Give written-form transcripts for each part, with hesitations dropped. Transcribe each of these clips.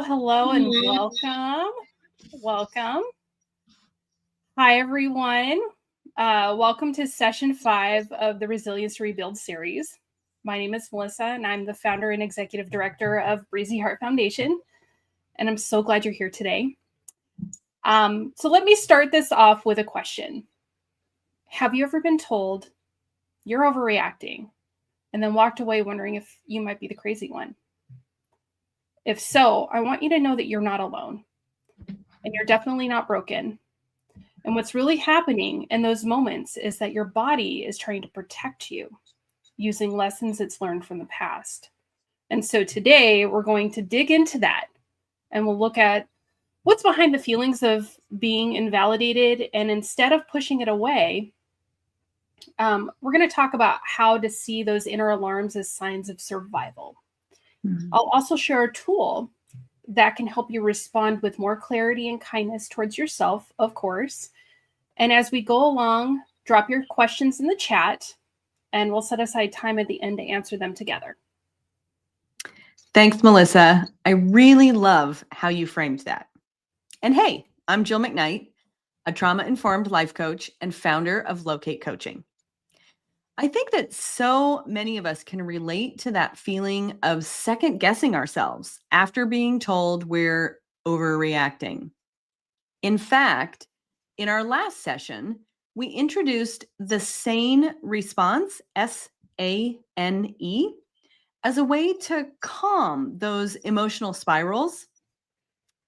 Hello, and welcome. Hi, everyone. Welcome to session 5 of the Resilience to Rebuild series. My name is Melissa, and I'm the founder and executive director of Breezy Heart Foundation, and I'm so glad you're here today. So let me start this off with a question. Have you ever been told you're overreacting and then walked away wondering if you might be the crazy one? If so, I want you to know that you're not alone, and you're definitely not broken. And what's really happening in those moments is that your body is trying to protect you using lessons it's learned from the past. And so today we're going to dig into that, and we'll look at what's behind the feelings of being invalidated. And instead of pushing it away, we're going to talk about how to see those inner alarms as signs of survival. I'll also share a tool that can help you respond with more clarity and kindness towards yourself, of course. And as we go along, drop your questions in the chat, and we'll set aside time at the end to answer them together. Thanks, Melissa. I really love how you framed that. And hey, I'm Jill McKnight, a trauma-informed life coach and founder of Locate Coaching. I think that so many of us can relate to that feeling of second-guessing ourselves after being told we're overreacting. In fact, in our last session, we introduced the SANE response, S-A-N-E, as a way to calm those emotional spirals.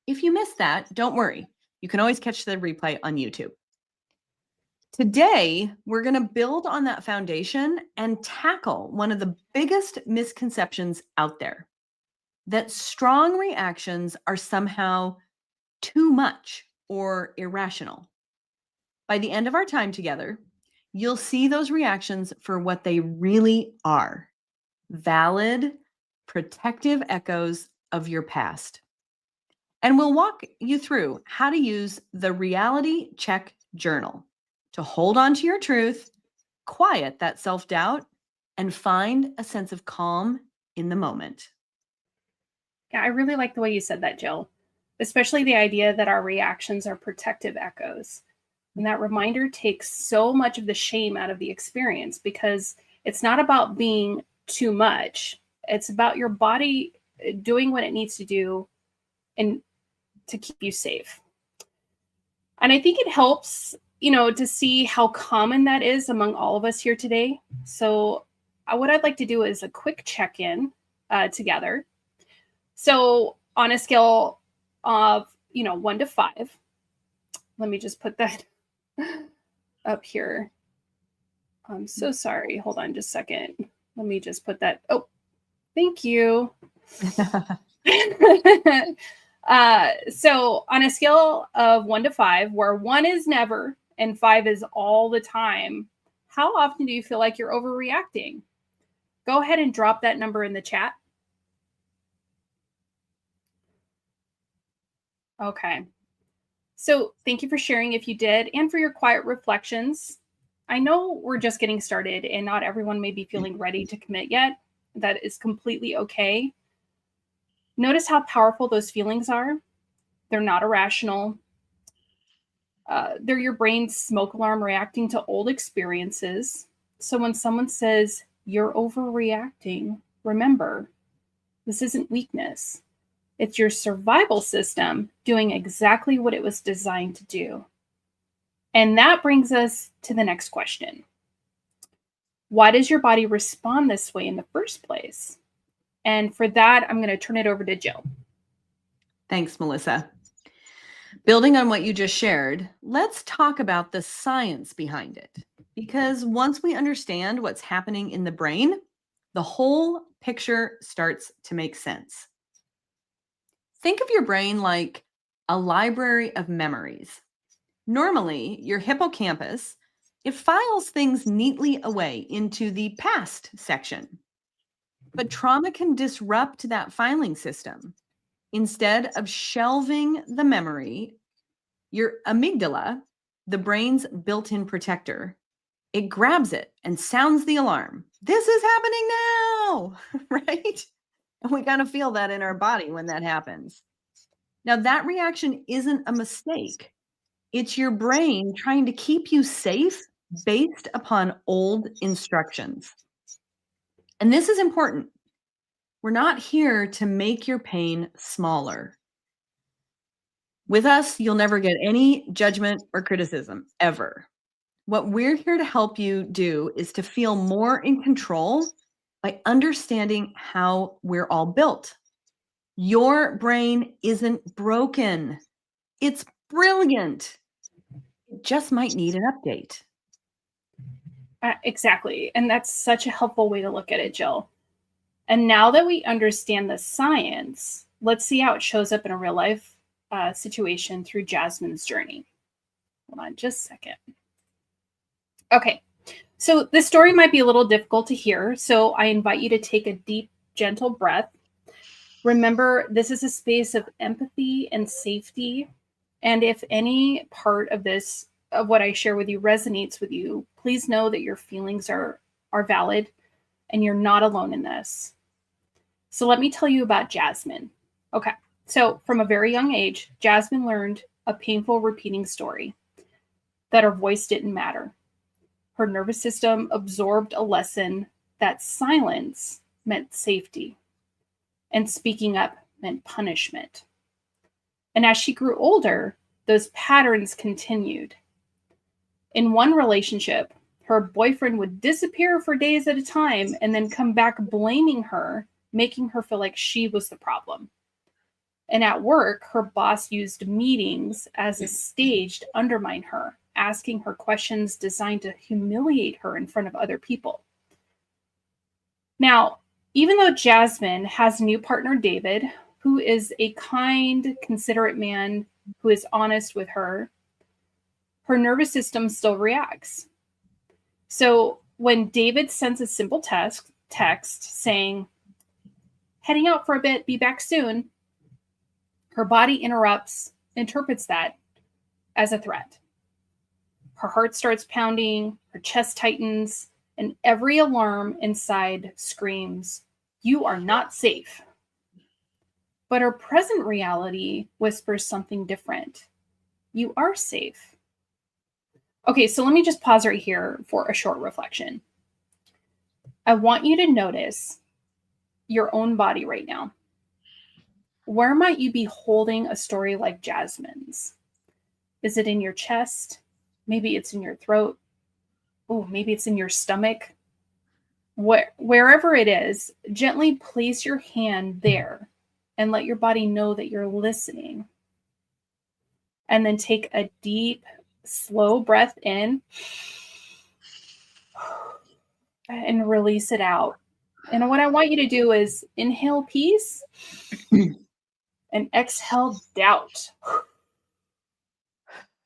If you missed that, don't worry. You can always catch the replay on YouTube. Today, we're going to build on that foundation and tackle one of the biggest misconceptions out there, that strong reactions are somehow too much or irrational. By the end of our time together, you'll see those reactions for what they really are: valid, protective echoes of your past. And we'll walk you through how to use the reality check journal to hold on to your truth, quiet that self-doubt, and find a sense of calm in the moment. Yeah, I really like the way you said that, Jill, especially the idea that our reactions are protective echoes. And that reminder takes so much of the shame out of the experience, because it's not about being too much. It's about your body doing what it needs to do and to keep you safe. And I think it helps, to see how common that is among all of us here today. So what I'd like to do is a quick check-in together. So on a scale of, 1 to 5, let me just put that up here. I'm so sorry. Hold on just a second. Let me just put that. Oh, thank you. So on a scale of 1 to 5, where 1 is never and 5 is all the time, how often do you feel like you're overreacting? Go ahead and drop that number in the chat. Okay. So thank you for sharing if you did, and for your quiet reflections. I know we're just getting started and not everyone may be feeling ready to commit yet. That is completely okay. Notice how powerful those feelings are. They're not irrational. They're your brain's smoke alarm reacting to old experiences. So when someone says you're overreacting, remember, this isn't weakness. It's your survival system doing exactly what it was designed to do. And that brings us to the next question. Why does your body respond this way in the first place? And for that, I'm going to turn it over to Jill. Thanks, Melissa. Building on what you just shared, let's talk about the science behind it. Because once we understand what's happening in the brain, the whole picture starts to make sense. Think of your brain like a library of memories. Normally, your hippocampus, it files things neatly away into the past section. But trauma can disrupt that filing system. Instead of shelving the memory, your amygdala, the brain's built-in protector, it grabs it and sounds the alarm. This is happening now, right? And we kind of feel that in our body when that happens. Now, that reaction isn't a mistake. It's your brain trying to keep you safe based upon old instructions. And this is important. We're not here to make your pain smaller. With us, you'll never get any judgment or criticism, ever. What we're here to help you do is to feel more in control by understanding how we're all built. Your brain isn't broken. It's brilliant. It just might need an update. Exactly. And that's such a helpful way to look at it, Jill. And now that we understand the science, let's see how it shows up in a real life situation through Jasmine's journey. Hold on just a second. Okay, so this story might be a little difficult to hear, so I invite you to take a deep, gentle breath. Remember, this is a space of empathy and safety. And if any part of this, of what I share with you, resonates with you, please know that your feelings are valid and you're not alone in this. So let me tell you about Jasmine. Okay, so from a very young age, Jasmine learned a painful repeating story that her voice didn't matter. Her nervous system absorbed a lesson that silence meant safety and speaking up meant punishment. And as she grew older, those patterns continued. In one relationship, her boyfriend would disappear for days at a time and then come back blaming her, making her feel like she was the problem. And at work, her boss used meetings as a stage to undermine her, asking her questions designed to humiliate her in front of other people. Now, even though Jasmine has a new partner, David, who is a kind, considerate man who is honest with her, her nervous system still reacts. So when David sends a simple text saying, heading out for a bit, be back soon, her body interprets that as a threat. Her heart starts pounding, her chest tightens, and every alarm inside screams, "You are not safe." But her present reality whispers something different. You are safe. Okay, so let me just pause right here for a short reflection. I want you to notice your own body right now. Where might you be holding a story like Jasmine's? Is it in your chest? Maybe it's in your throat. Oh, maybe it's in your stomach. Wherever it is, gently place your hand there and let your body know that you're listening. And then take a deep, slow breath in and release it out. And what I want you to do is inhale peace and exhale doubt.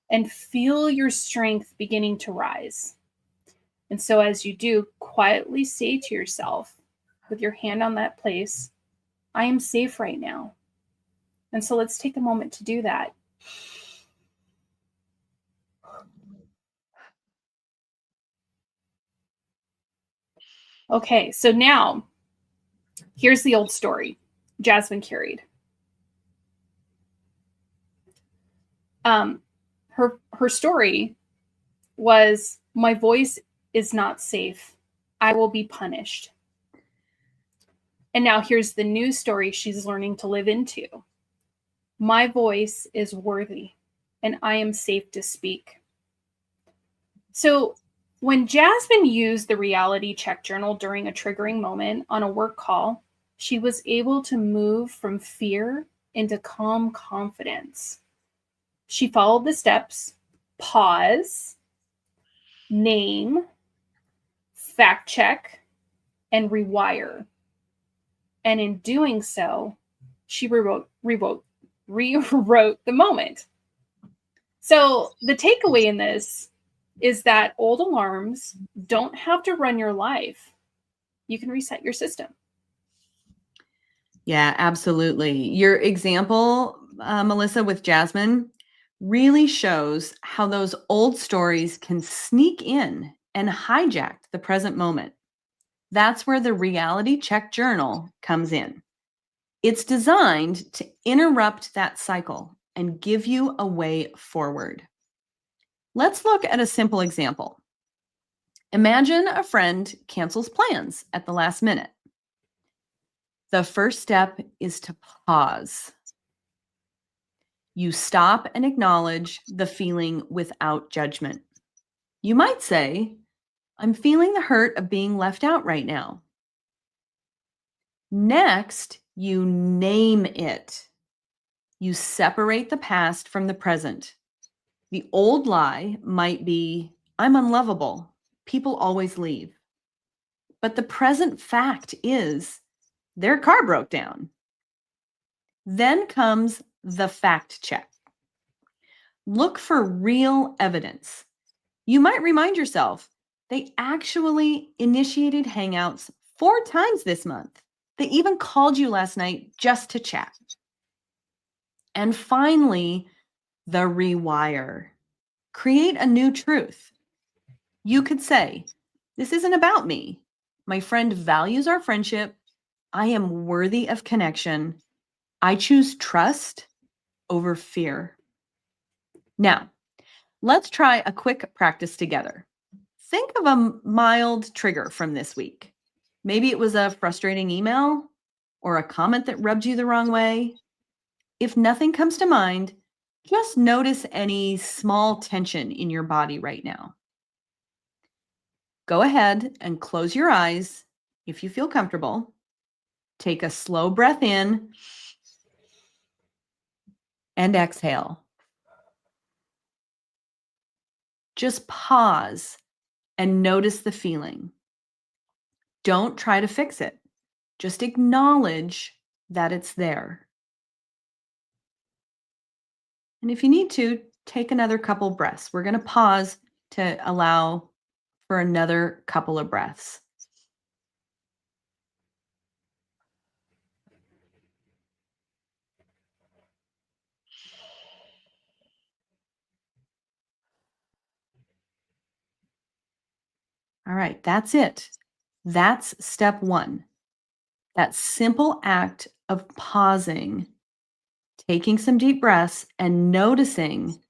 And feel your strength beginning to rise. And so as you do, quietly say to yourself, with your hand on that place, I am safe right now. And so let's take a moment to do that. Okay, so now here's the old story Jasmine carried. Her story was, my voice is not safe. I will be punished. And now here's the new story she's learning to live into. My voice is worthy, and I am safe to speak. So when Jasmine used the reality check journal during a triggering moment on a work call, she was able to move from fear into calm confidence. She followed the steps: pause, name, fact check, and rewire. And in doing so, she rewrote the moment. So the takeaway in this is that old alarms don't have to run your life. You can reset your system. Yeah, absolutely. Your example, Melissa, with Jasmine really shows how those old stories can sneak in and hijack the present moment. That's where the reality check journal comes in. It's designed to interrupt that cycle and give you a way forward. Let's look at a simple example. Imagine a friend cancels plans at the last minute. The first step is to pause. You stop and acknowledge the feeling without judgment. You might say, I'm feeling the hurt of being left out right now. Next, you name it. You separate the past from the present. The old lie might be, I'm unlovable. People always leave. But the present fact is, their car broke down. Then comes the fact check. Look for real evidence. You might remind yourself, they actually initiated Hangouts 4 times this month. They even called you last night just to chat. And finally, the rewire. Create a new truth. You could say, this isn't about me. My friend values our friendship. I am worthy of connection. I choose trust over fear. Now, let's try a quick practice together. Think of a mild trigger from this week. Maybe it was a frustrating email or a comment that rubbed you the wrong way. If nothing comes to mind, just notice any small tension in your body right now. Go ahead and close your eyes if you feel comfortable. Take a slow breath in and exhale. Just pause and notice the feeling. Don't try to fix it. Just acknowledge that it's there. And if you need to, take another couple breaths. We're going to pause to allow for another couple of breaths. All right, that's it. That's step 1. That simple act of pausing, taking some deep breaths, and noticing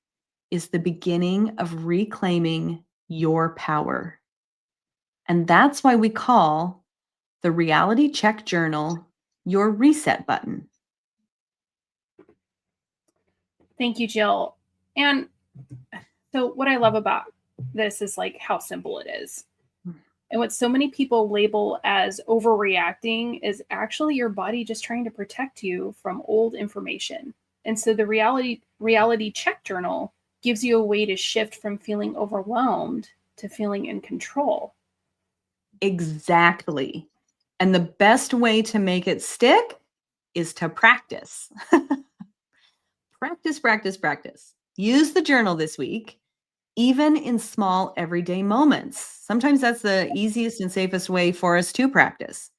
is the beginning of reclaiming your power. And that's why we call the reality check journal your reset button. Thank you, Jill. And so what I love about this is like how simple it is. And what so many people label as overreacting is actually your body just trying to protect you from old information. And so the reality check journal gives you a way to shift from feeling overwhelmed to feeling in control. Exactly. And the best way to make it stick is to practice. Practice, practice, practice. Use the journal this week, even in small everyday moments. Sometimes that's the easiest and safest way for us to practice.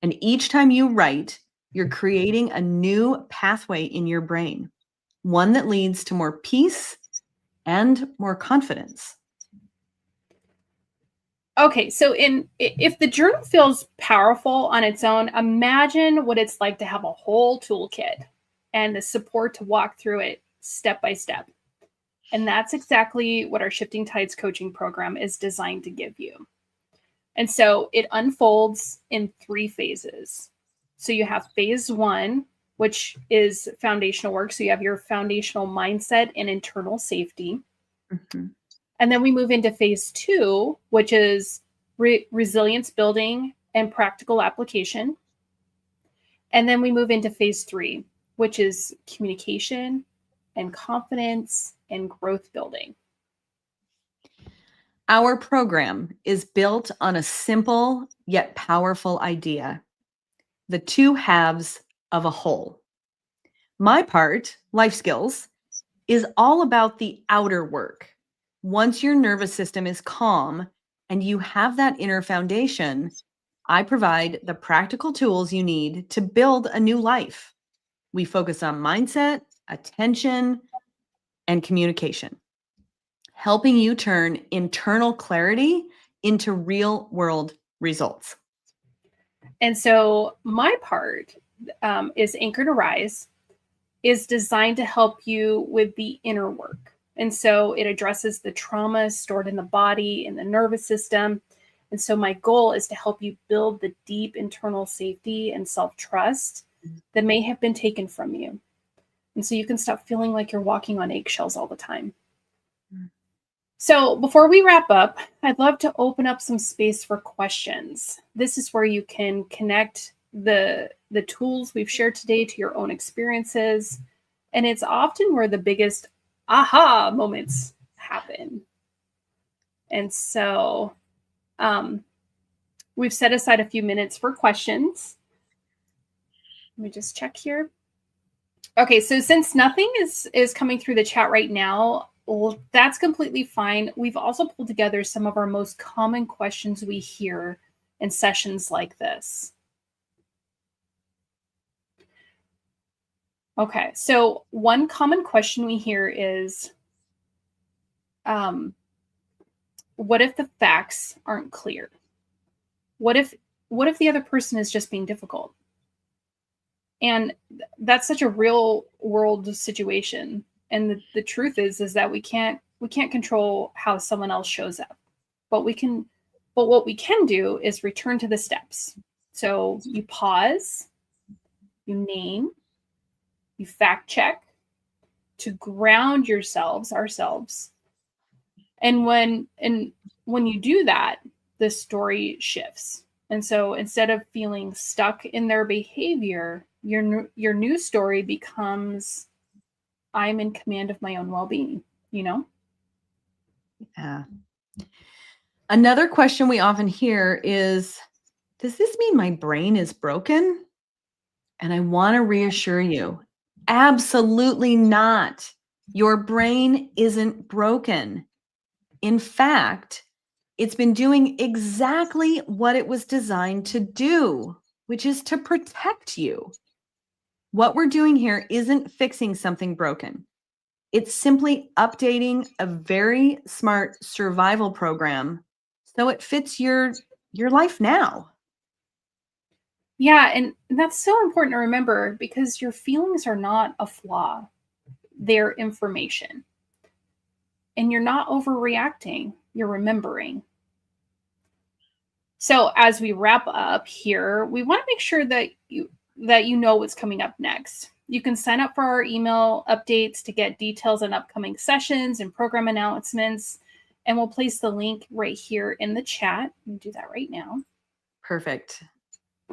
And each time you write, you're creating a new pathway in your brain, one that leads to more peace and more confidence. Okay, so if the journal feels powerful on its own, imagine what it's like to have a whole toolkit and the support to walk through it step by step. And that's exactly what our Shifting Tides coaching program is designed to give you. And so it unfolds in 3 phases. So you have phase 1, which is foundational work. So you have your foundational mindset and internal safety. Mm-hmm. And then we move into phase 2, which is resilience building and practical application. And then we move into phase 3, which is communication and confidence and growth building. Our program is built on a simple yet powerful idea: the two halves of a whole. My part, life skills, is all about the outer work. Once your nervous system is calm and you have that inner foundation, I provide the practical tools you need to build a new life. We focus on mindset, attention, and communication, helping you turn internal clarity into real world results. And so my part is Anchor to Rise, is designed to help you with the inner work. And so it addresses the trauma stored in the body and the nervous system. And so my goal is to help you build the deep internal safety and self-trust that may have been taken from you. And so you can stop feeling like you're walking on eggshells all the time. So before we wrap up, I'd love to open up some space for questions. This is where you can connect the tools we've shared today to your own experiences. And it's often where the biggest aha moments happen. And so we've set aside a few minutes for questions. Let me just check here. Okay, so since nothing is coming through the chat right now, well, that's completely fine. We've also pulled together some of our most common questions we hear in sessions like this. Okay, so one common question we hear is, what if the facts aren't clear? What if the other person is just being difficult? And that's such a real world situation. And the truth is that we can't control how someone else shows up. But what we can do is return to the steps. So you pause, you name, you fact check to ground ourselves. And when you do that, the story shifts. And so instead of feeling stuck in their behavior, your new story becomes, I'm in command of my own well-being, you know? Yeah. Another question we often hear is, does this mean my brain is broken? And I want to reassure you, absolutely not. Your brain isn't broken. In fact, it's been doing exactly what it was designed to do, which is to protect you. What we're doing here isn't fixing something broken. It's simply updating a very smart survival program so it fits your life now. Yeah, and that's so important to remember because your feelings are not a flaw. They're information. And you're not overreacting, you're remembering. So as we wrap up here, we want to make sure that you know what's coming up next. You can sign up for our email updates to get details on upcoming sessions and program announcements. And we'll place the link right here in the chat. We'll do that right now. Perfect.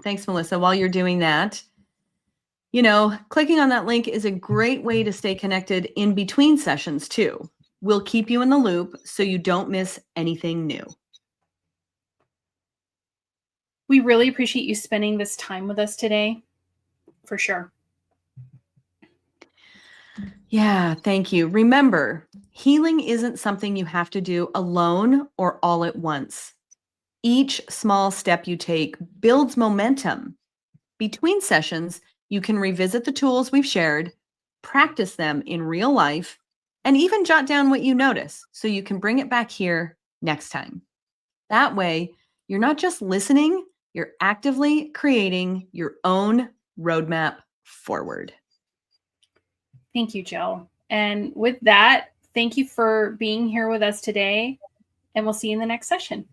Thanks, Melissa. While you're doing that, clicking on that link is a great way to stay connected in between sessions too. We'll keep you in the loop so you don't miss anything new. We really appreciate you spending this time with us today, for sure. Yeah, thank you. Remember, healing isn't something you have to do alone or all at once. Each small step you take builds momentum. Between sessions, you can revisit the tools we've shared, practice them in real life, and even jot down what you notice so you can bring it back here next time. That way, you're not just listening, you're actively creating your own roadmap forward. Thank you, Jill. And with that, thank you for being here with us today, and we'll see you in the next session.